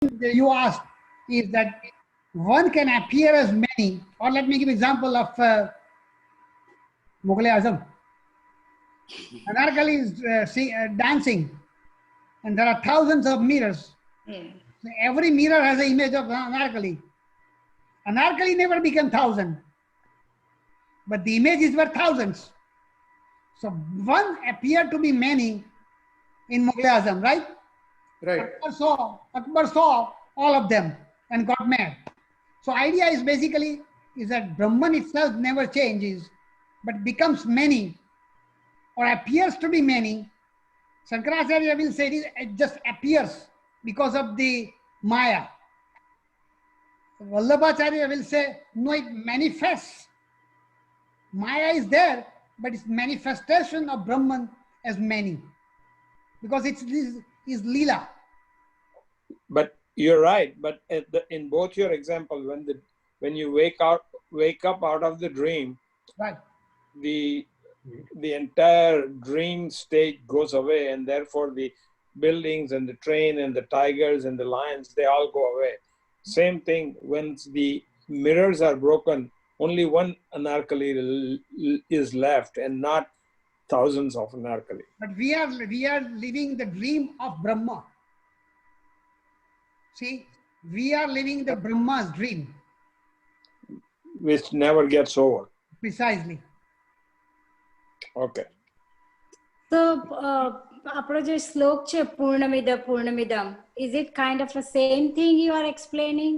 you asked is that one can appear as many, or let me give example of Mughal Azam. Anarkali is dancing, and there are thousands of mirrors. So every mirror has an image of Anarkali. Anarkali never became 1,000, but the images were thousands. So one appeared to be many in Mughal Azam, right? Right. Akbar saw all of them and got mad. So idea is basically is that Brahman itself never changes, but becomes many or appears to be many. Shankaracharya will say it just appears because of the Maya. Vallabhacharya will say, no, it manifests. Maya is there, but it's manifestation of Brahman as many. Because it's Leela. But you're right. But in both your example, when you wake up out of the dream, right, the entire dream state goes away, and therefore the buildings and the train and the tigers and the lions, they all go away. Same thing, once the mirrors are broken, only one Anarkali is left and not thousands of Anarkali. But we are living the dream of Brahma. See, we are living the Brahma's dream. Which never gets over. Precisely. Okay. So, આપણો જે શ્લોક છે પૂર્ણમિદમ, is it kind of the same thing you are explaining?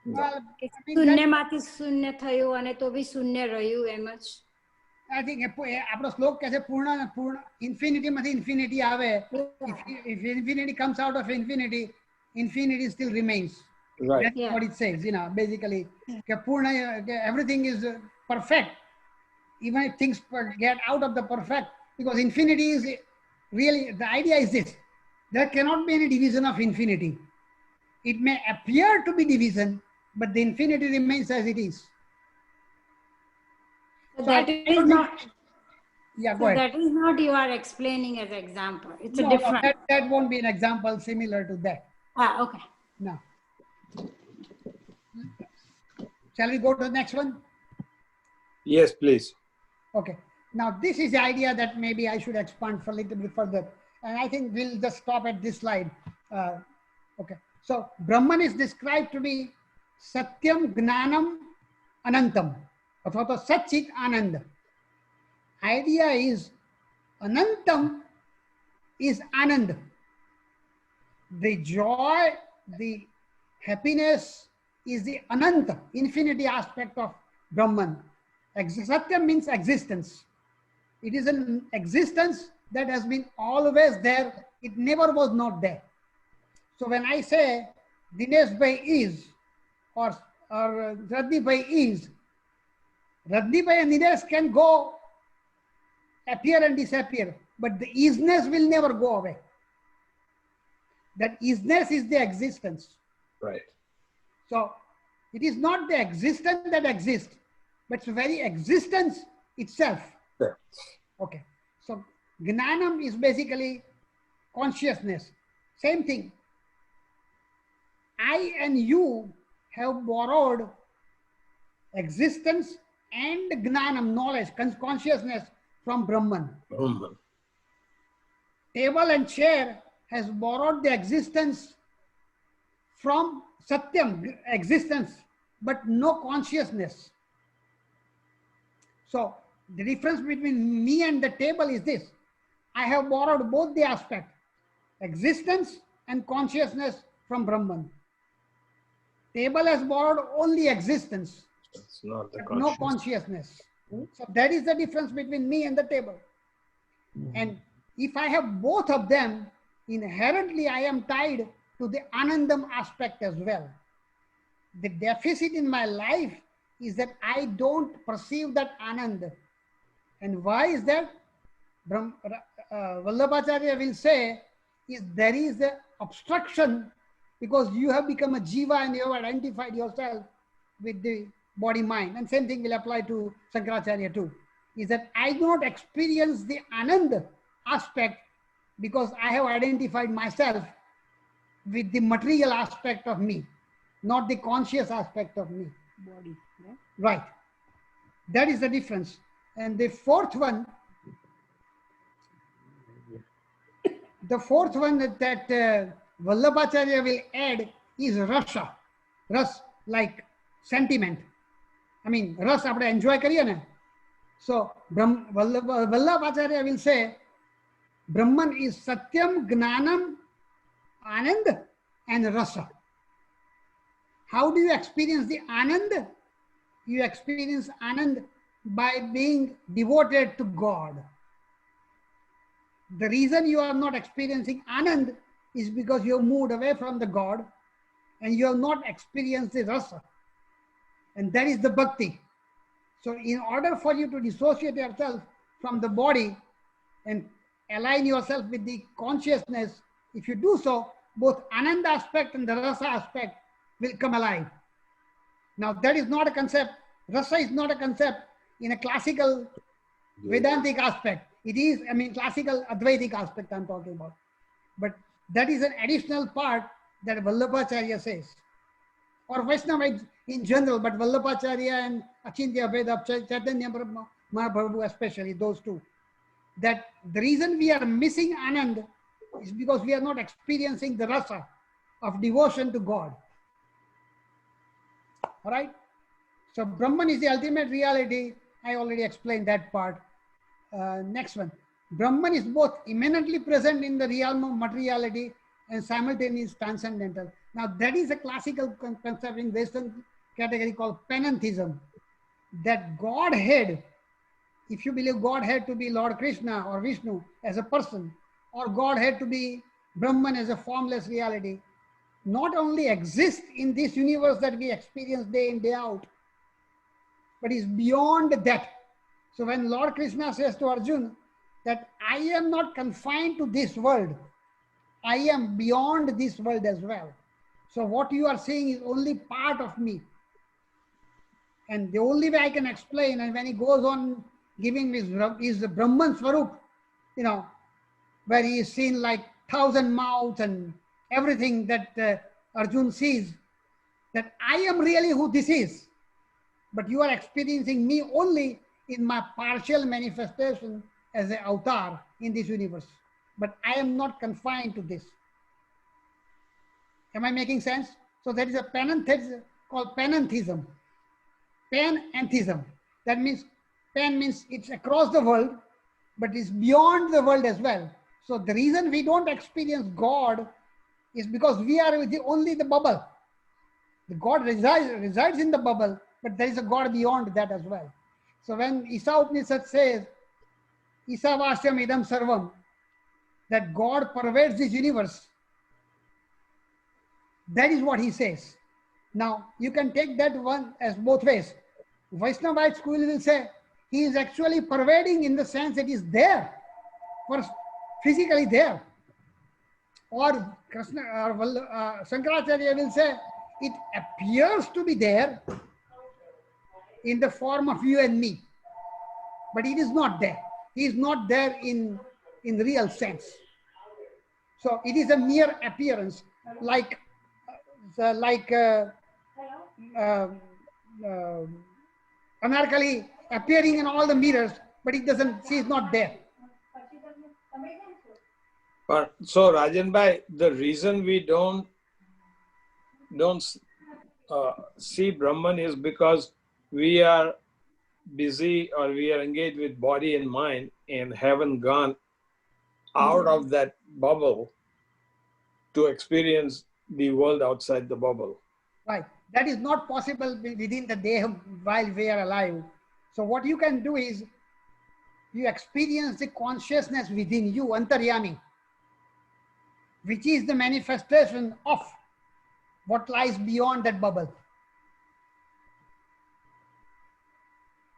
Well, શૂન્યમાંથી શૂન્ય થયું અને તો બી શૂન્ય રહ્યું એમ જ. I think આપણો શ્લોક કહે છે પૂર્ણ infinity માંથી infinity આવે. If infinity comes out of infinity, infinity still remains. Right. That's what it says, basically. Everything is perfect. Even if things get out of the perfect, because infinity is really, the idea is this: there cannot be any division of infinity. It may appear to be division, but the infinity remains as it is. So that is not. Yeah, go ahead. That is not you are explaining as an example. It's a different. That won't be an example similar to that. Okay. No. Shall we go to the next one? Yes, please. Okay. Now, this is the idea that maybe I should expand for a little bit further. And I think we'll just stop at this slide. Okay. So, Brahman is described to be Satyam, Gnanam, Anantam. Or Satchit Ananda. Idea is Anantam is Anand. The joy, the happiness is the Ananta, infinity aspect of Brahman. Satyam means existence. It is an existence that has been always there. It never was not there. So when I say Dinesh Bhai is or Radhi Bhai is, Radhi Bhai and Dinesh can go appear and disappear, but the isness will never go away. That isness is the existence. Right. So it is not the existence that exists, but it's the very existence itself. Sure. Okay. So Gnanam is basically consciousness. Same thing. I and you have borrowed existence and Gnanam, knowledge, consciousness from Brahman. Brahman. Table and chair has borrowed the existence from Satyam, existence, but no consciousness. So the difference between me and the table is this: I have borrowed both the aspect, existence and consciousness from Brahman. Table has borrowed only existence, It's not the but no consciousness. So that is the difference between me and the table. And if I have both of them, inherently I am tied to the Anandam aspect as well. The deficit in my life is that I don't perceive that Anand. And why is that? Vallabhacharya will say, there is an obstruction because you have become a jiva and you have identified yourself with the body mind. And same thing will apply to Shankaracharya too. Is that I do not experience the Anand aspect because I have identified myself with the material aspect of me, not the conscious aspect of me. Body. Yeah. Right. That is the difference. And the fourth one that Vallabhacharya will add is rasa. Ras, like sentiment. I mean, ras આપણે enjoy કરીએ ને. So Vallabhacharya will say, Brahman is Satyam, Gnanam, Anand, and Rasa. How do you experience the Anand? You experience Anand by being devoted to God. The reason you are not experiencing Anand is because you have moved away from the God and you have not experienced the Rasa. And that is the Bhakti. So in order for you to dissociate yourself from the body and align yourself with the consciousness, if you do so, both Ananda aspect and the Rasa aspect will come alive. Now that is not a concept. Rasa is not a concept in a classical Vedantic aspect. It is, I mean, classical Advaitic aspect I'm talking about. But that is an additional part that Vallabhacharya says. Or Vaishnava in general, but Vallabhacharya and Achintya Veda, Chaitanya Mahaprabhu especially, those two. That the reason we are missing Anand is because we are not experiencing the rasa of devotion to God. All right? So Brahman is the ultimate reality. I already explained that part. Next one. Brahman is both immanently present in the realm of materiality and simultaneously transcendental. Now that is a classical concept in Western category called panentheism. That Godhead, if you believe God had to be Lord Krishna or Vishnu as a person, or God had to be Brahman as a formless reality, not only exists in this universe that we experience day in, day out, but is beyond that. So when Lord Krishna says to Arjuna that I am not confined to this world, I am beyond this world as well. So what you are saying is only part of me. And the only way I can explain, and when he goes on giving is the Brahman Swarup, you know, where he is seen like 1,000 mouths and everything that Arjuna sees, that I am really who this is. But you are experiencing me only in my partial manifestation as an avatar in this universe. But I am not confined to this. Am I making sense? So there is a panentheism called panentheism. Panentheism. That means pan means it's across the world, but it's beyond the world as well. So the reason we don't experience God is because we are only the bubble. The God resides in the bubble, but there is a God beyond that as well. So when Isa Upanishad says, Isa Vasyam Idam Sarvam, that God pervades this universe, that is what he says. Now, you can take that one as both ways. Vaishnavite school will say, he is actually pervading in the sense that he is there, first physically there. Or Krishna, Shankaracharya will say, it appears to be there in the form of you and me, but it is not there. He is not there in real sense. So it is a mere appearance, like anarchally appearing in all the mirrors, but it doesn't. She is not there. But so Rajan Bhai, the reason we don't see Brahman is because we are busy or we are engaged with body and mind and haven't gone out of that bubble to experience the world outside the bubble. Right. That is not possible within the day while we are alive. So what you can do is you experience the consciousness within you, Antaryami, which is the manifestation of what lies beyond that bubble.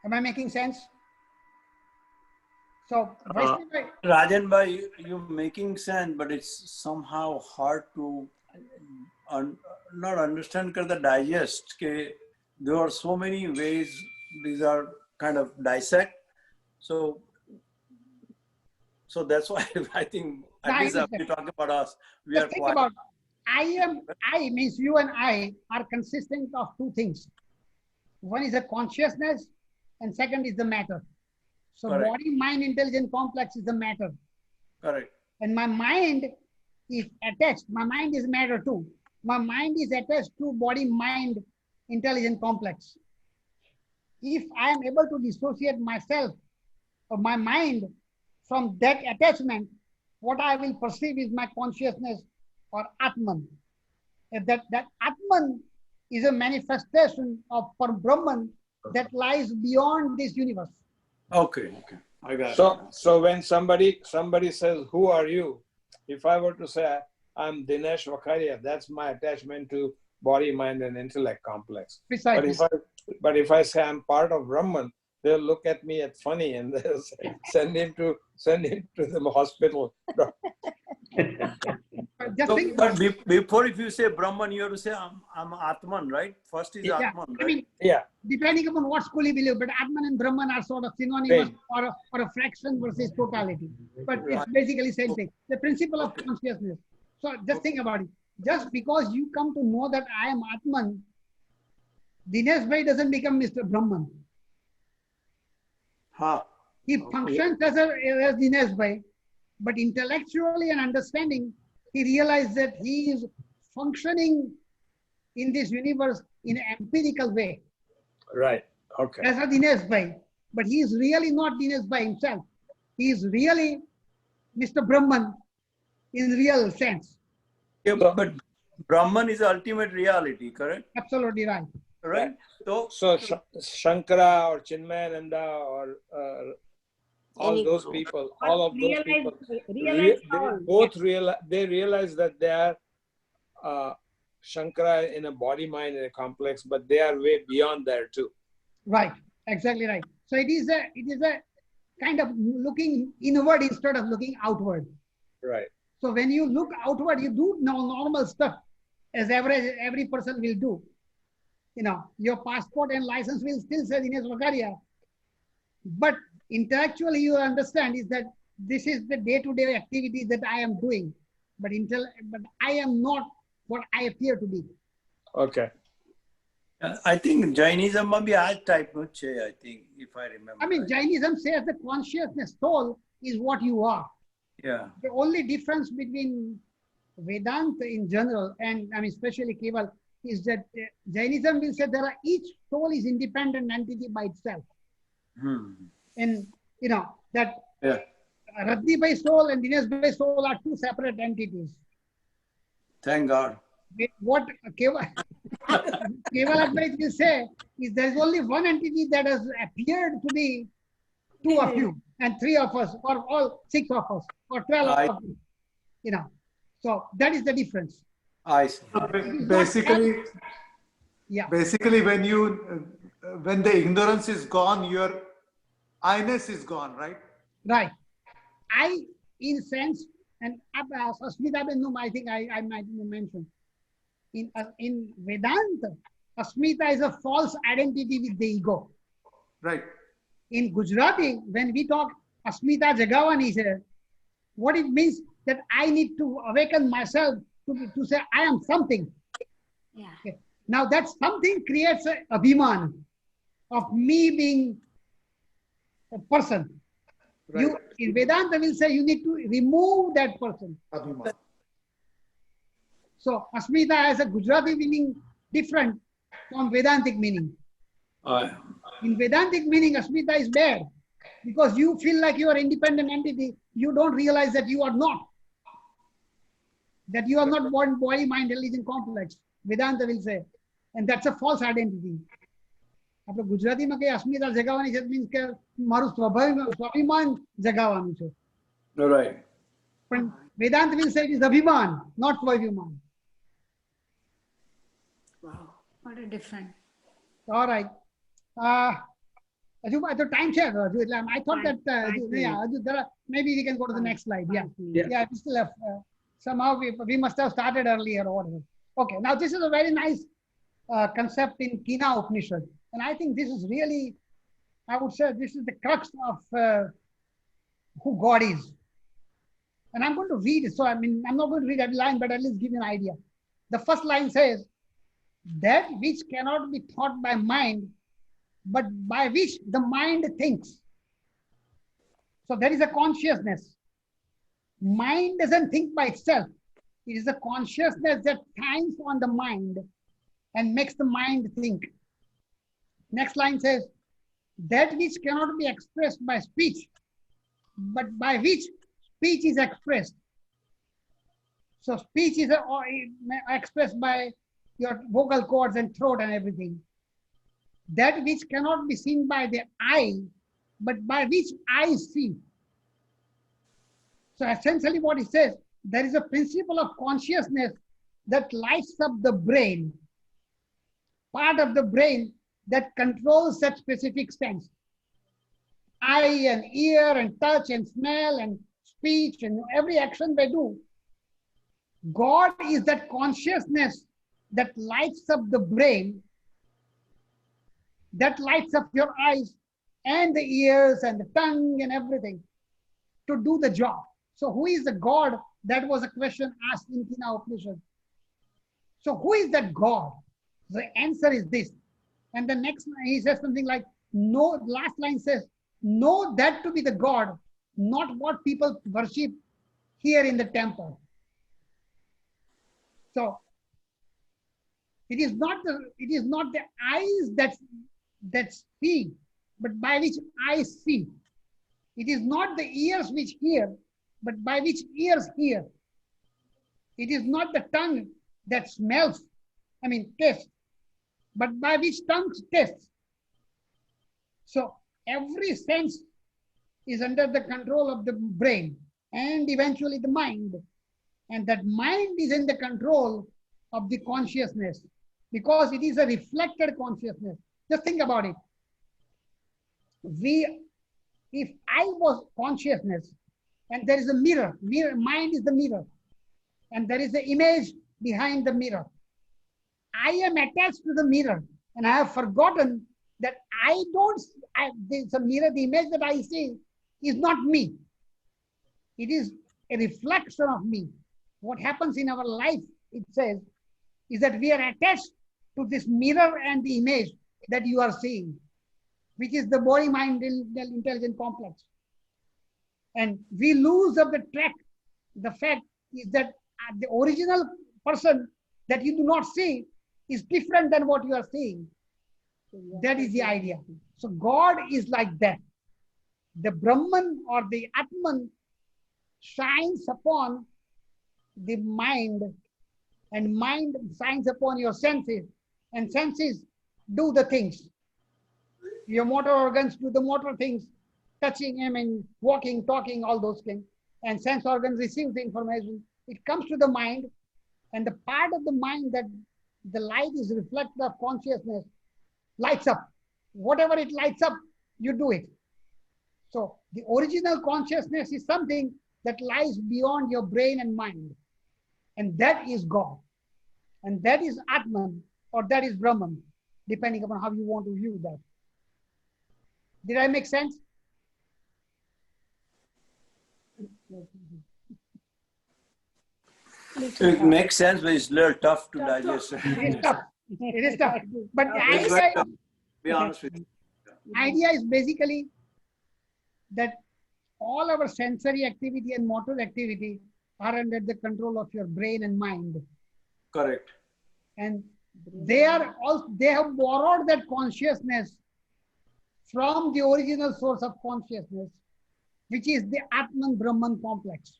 Am I making sense? So, Rajan Bhai, you're making sense, but it's somehow hard to not understand, the digest. There are so many ways these are kind of dissect. So that's why I think, at least if you're talking about us, we are think quite. I means you and I are consistent of two things. One is a consciousness and second is the matter. So Correct. body, mind, intelligent complex is the matter. Correct. And my mind is attached. My mind is matter too. My mind is attached to body, mind, intelligent complex. If I am able to dissociate myself or my mind from that attachment, what I will perceive is my consciousness or Atman. That Atman is a manifestation of Brahman that lies beyond this universe. Okay. Okay. I got it. So when somebody says, "Who are you?" If I were to say, "I'm Dinesh Vakaria," that's my attachment to body, mind, and intellect complex. Precisely. But if I say I'm part of Brahman, they'll look at me at funny and they'll say, send him to the hospital. Just So, think but before, if you say Brahman, you have to say I'm Atman, right? First is yeah, Atman, right? I mean, Yeah. depending upon what school you believe, but Atman and Brahman are sort of synonymous or a fraction versus totality. But it's basically same thing. The principle of consciousness. So just think about it. Just because you come to know that I am Atman, Dinesh Bhai doesn't become Mr. Brahman. He functions as Dinesh Bhai, but intellectually and understanding, he realized that he is functioning in this universe in an empirical way. Right. Okay. As a Dinesh Bhai, but he is really not Dinesh Bhai himself. He is really Mr. Brahman in real sense. Yeah, but Brahman is the ultimate reality, correct? Absolutely right. Right? So Shankara or Chinmayananda or all those people, all of those people, they realize that they are Shankara in a body, mind, and a complex, but they are way beyond there too. Right, exactly right. So it is a kind of looking inward instead of looking outward. Right. So when you look outward, you do normal stuff as every person will do. You know, your passport and license will still say Dinesh Vakaria. But intellectually, you understand is that this is the day-to-day activity that I am doing. But I am not what I appear to be. Okay. I think Jainism may be that type of I think, if I remember. I mean, right. Jainism says the consciousness, soul, is what you are. Yeah. The only difference between Vedanta in general and I mean, especially Keval, is that Jainism will say each soul is independent entity by itself. And you know that Radhi Bhai soul and Dinesh Bhai soul are two separate entities. Thank God. What Keval Advait will say is there is only one entity that has appeared to be two of you and three of us, or all 6 of us, or 12 of you. You know, so that is the difference. I see. Basically, yeah. Basically, when the ignorance is gone, your I-ness is gone, right? Right. I, in sense, and Asmita Bendum, I think I might mention. In Vedanta, Asmita is a false identity with the ego. Right. In Gujarati, when we talk Asmita Jagavani here, what it means that I need to awaken myself to say I am something. Yeah. Okay. Now that something creates a abhiman of me being a person. Right. You in Vedanta will say you need to remove that person. Abhiman. So Asmita has a Gujarati meaning different from Vedantic meaning. In Vedantic meaning, Asmita is bad because you feel like you are an independent entity. You don't realize that you are not. That you are not one body, mind, religion complex. Vedanta will say. And that's a false identity. આપણે ગુજરાતીમાં કઈ અસ્મિતા જગાવવાની છે means કે મારું સ્વાભિમાન જગાવવાનું છે. Right. પણ Vedanta will say it is અભિમાન, not Swabhiman. Wow, what a difference. All right. હજુ time છે હજુ એટલે I thought that maybe we can go to the next slide. Yeah, we still have somehow we must have started earlier or whatever. Okay, now this is a very nice concept in Kina Upanishad, and I think this is really, I would say, this is the crux of who God is. And I'm going to read it. So I mean, I'm not going to read every line, but at least give you an idea. The first line says, that which cannot be thought by mind, but by which the mind thinks. So there is a consciousness. Mind doesn't think by itself. It is a consciousness that times on the mind and makes the mind think. Next line says, that which cannot be expressed by speech, but by which speech is expressed. So speech is expressed by your vocal cords and throat and everything. That which cannot be seen by the eye, but by which eyes see. So essentially what it says, there is a principle of consciousness that lights up the brain, part of the brain that controls that specific sense. Eye and ear and touch and smell and speech and every action they do. God is that consciousness that lights up the brain, that lights up your eyes and the ears and the tongue and everything to do the job. So who is the God? That was a question asked in Tina Upanishad. So who is that God? The answer is this. And the next line, he says something like, no, last line says, know that to be the God, not what people worship here in the temple. So it is not the eyes that see, but by which eyes see. It is not the ears which hear, but by which ears hear. It is not the tongue that smells, tastes, but by which tongue tastes. So every sense is under the control of the brain and eventually the mind. And that mind is in the control of the consciousness because it is a reflected consciousness. Just think about it. If I was consciousness and there is a mirror, mind is the mirror, and there is the image behind the mirror. I am attached to the mirror and I have forgotten that there's a mirror, the image that I see is not me. It is a reflection of me. What happens in our life, it says, is that we are attached to this mirror and the image that you are seeing, which is the body, mind, intelligent complex. And we lose of the track. The fact is that the original person that you do not see is different than what you are seeing. That is the idea. So God is like that. The Brahman or the Atman shines upon the mind, and mind shines upon your senses, and senses do the things. Your motor organs do the motor things, touching, walking, talking, all those things. And sense organs receive the information. It comes to the mind, and the part of the mind that the light is reflected of consciousness lights up. Whatever it lights up, you do it. So the original consciousness is something that lies beyond your brain and mind. And that is God. And that is Atman, or that is Brahman, depending upon how you want to view that. Did I make sense? It makes sense, but it's a little tough to digest. It is tough. It is tough. But the It's very tough, to be honest with you. idea is basically that all our sensory activity and motor activity are under the control of your brain and mind. Correct. And they have borrowed that consciousness from the original source of consciousness, which is the Atman Brahman complex.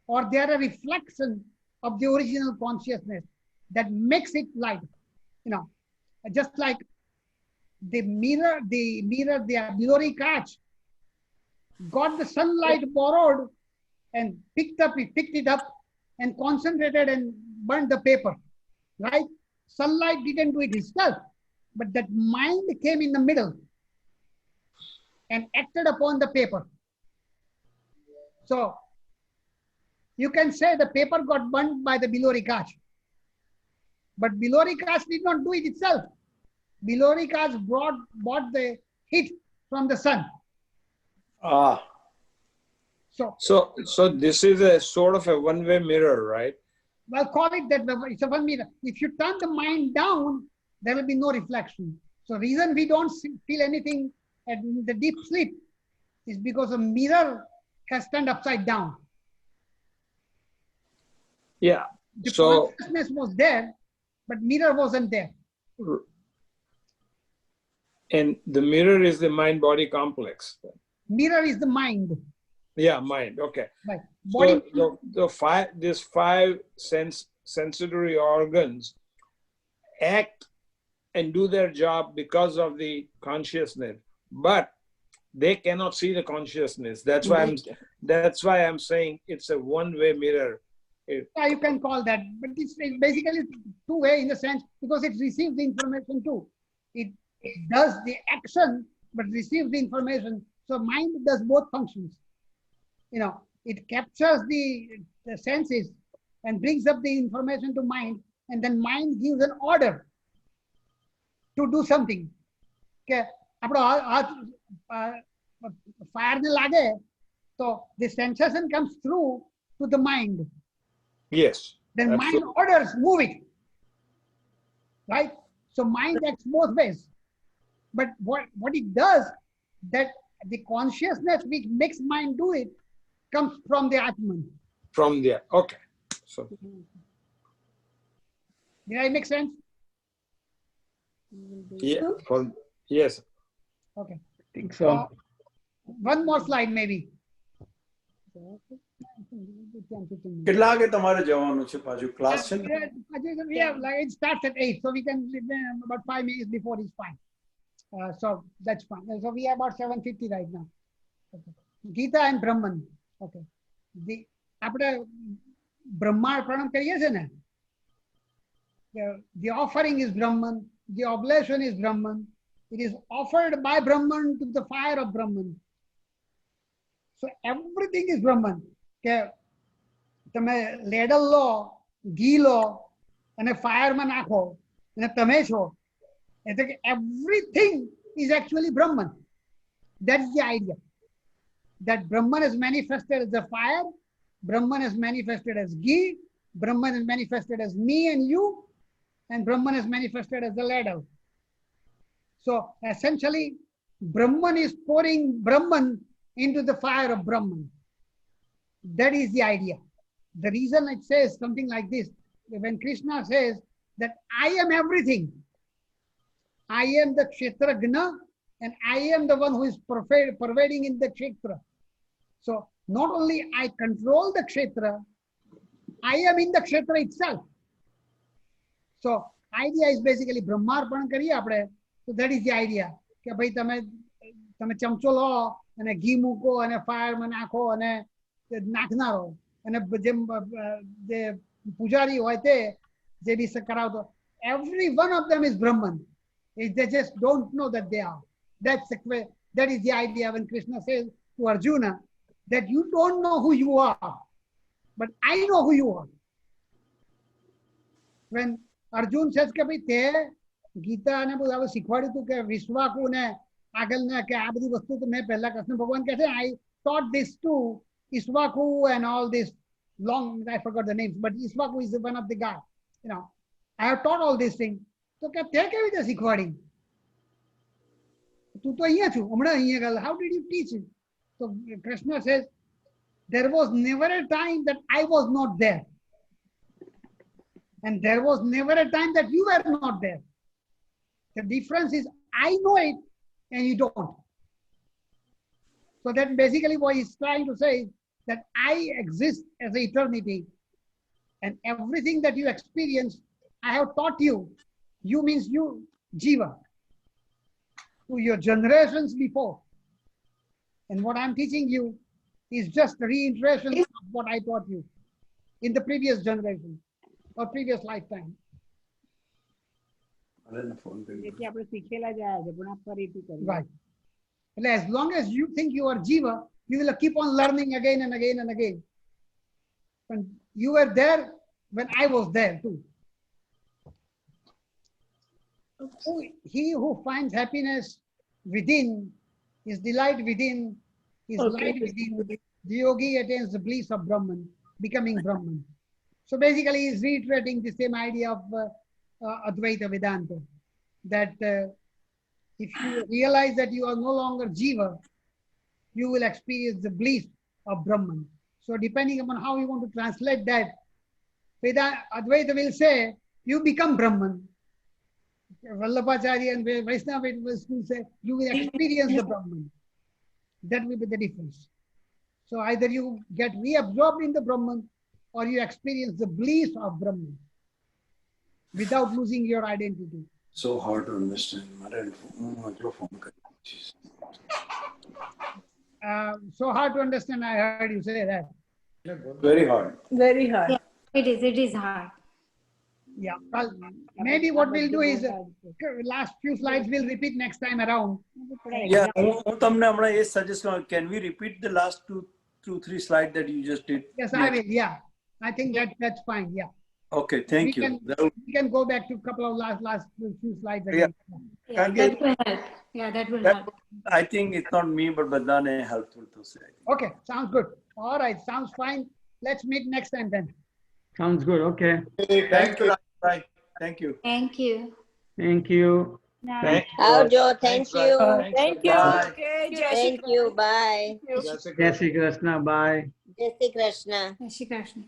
Or they are a reflection of the original consciousness that makes it light. Just like the mirror, the Bilori Kach got the sunlight borrowed and picked it up and concentrated and burned the paper, right? Sunlight didn't do it itself, but that mind came in the middle and acted upon the paper. So you can say the paper got burnt by the Bilori Kach, but Bilori Kach did not do it itself. Bilori Kach brought the heat from the sun. So this is a sort of a one-way mirror, right? well, call it that it's a one mirror. If you turn the mind down, there will be no reflection. So reason we don't feel anything at the deep sleep is because a mirror has turned upside down. Yeah. The So consciousness was there, but mirror wasn't there. and the mirror is the mind-body complex. Mirror is the mind. Yeah, mind. Okay. Right. Body. So these five sensory organs act and do their job because of the consciousness, but they cannot see the consciousness. That's why I'm saying it's a one-way mirror. Yeah, you can call that, but it's basically two-way in the sense because it receives the information too. It does the action but receives the information. So mind does both functions. You know, it captures the senses and brings up the information to mind, and then mind gives an order to do something. Okay, fire ne lage, so the sensation comes through to the mind. Yes. Then absolutely. mind orders move it, right? So mind acts both ways. But what it does, that the consciousness which makes mind do it comes from the Atman. From there. Okay. So Did I make sense? yeah. Yes. Okay. I think so. One more slide maybe. કેટલા વાગે તમારે જવાનું છે પાછું class છે ને? Yeah, like it starts at 8, so we can leave about 5 minutes before is fine. So that's fine. So we are about 7:50 right now. Okay. Gita and Brahman. Okay. આપણે બ્રહ્માર્પણમ કરીએ છીએ ને, the offering is Brahman, the oblation is Brahman. It is offered by Brahman to the fire of Brahman. So everything is Brahman. કે તમે લેડલ લો, ઘી લો અને ફાયરમાં નાખો અને તમે છો, એટલે કે everything is actually Brahman. That's the idea. That Brahman is manifested as the fire, Brahman is manifested as ghee, Brahman is manifested as me and you, and Brahman is manifested as the ladle. So essentially, Brahman is pouring Brahman into the fire of Brahman. That is the idea. The reason it says something like this, when Krishna says that I am everything, I am the Kshetragna, and I am the one who is pervading in the Kshetra. So not only I control the Kshetra, I am in the Kshetra itself. So idea is basically Brahmarpan kariye apne. So that is the idea. કે ભાઈ તમે ચમચો લો અને ઘી મૂકો અને ફાયરમાં નાખો અને નાખનારો અને જે પૂજારી હોય તે જે બી કરાવતો, every one of them is Brahman. They just don't know that they are. That is the idea when Krishna says to Arjuna that you don't know who you are, but I know who you are. When Arjuna says કે ભાઈ તે ગીતા અને બધું શીખવાડ્યું હતું કે વિશ્વાકુ ને આગળના કે આ બધી વસ્તુ તો મેં પહેલા કૃષ્ણ ભગવાન કહે છે I taught this to Iswaku and all this long, I forgot the names, but Iswaku is one of the guys, you know, I have taught all these things. તો કે તે કેવી રીતે શીખવાડી? તું તો અહીંયા છું, હમણાં અહીંયા ગયેલા. How did you teach it? So Krishna says there was never a time that I was not there, and there was never a time that you were not there. The difference is I know it and you don't. So that basically what he's trying to say is that I exist as an eternity, and everything that you experience, I have taught you. You means you, Jiva, to your generations before. And what I'm teaching you is just a reiteration of what I taught you in the previous generation or previous lifetime. Right. And as long as you think you are Jiva, you will keep on learning again and again and again. And you were there when I was there too. He who finds happiness within, his delight within, his light within, the yogi attains the bliss of Brahman, becoming Brahman. So basically, he's reiterating the same idea of Advaita Vedanta, that if you realize that you are no longer Jiva, you will experience the bliss of Brahman. So depending upon how you want to translate that, Advaita will say, you become Brahman. Vallabhacharya and Vaishnava will say, you will experience the Brahman. That will be the difference. So either you get reabsorbed in the Brahman or you experience the bliss of Brahman without losing your identity. So hard to understand. So hard to understand, I heard you say that. Very hard. Very hard. Yeah, it is hard. Yeah, well, maybe what we'll do is last few slides we'll repeat next time around. Yeah, હું તમને હમણાં એ suggest કરું, can we repeat the last two, 3 slides that you just did? Yes, I will. Yeah, I think that's fine. Yeah. Okay, thank you. We can go back to a couple of last few slides again. Yeah, that will help. Yeah, that will help. I think it's not me, but badane helpful to say. Okay, sounds good. All right, sounds fine. Let's meet next time then. Sounds good. Okay. Thank you. Bye. Thank you. Thank you. Thank you. Thank you. Avjo, thank Thanks, you. Raj. Thank you. Bye. Okay, Jai Shri Thank you. Bye. Jai Shri Jai Shri Krishna. Bye. Jai Shri Krishna. Jai Shri Krishna.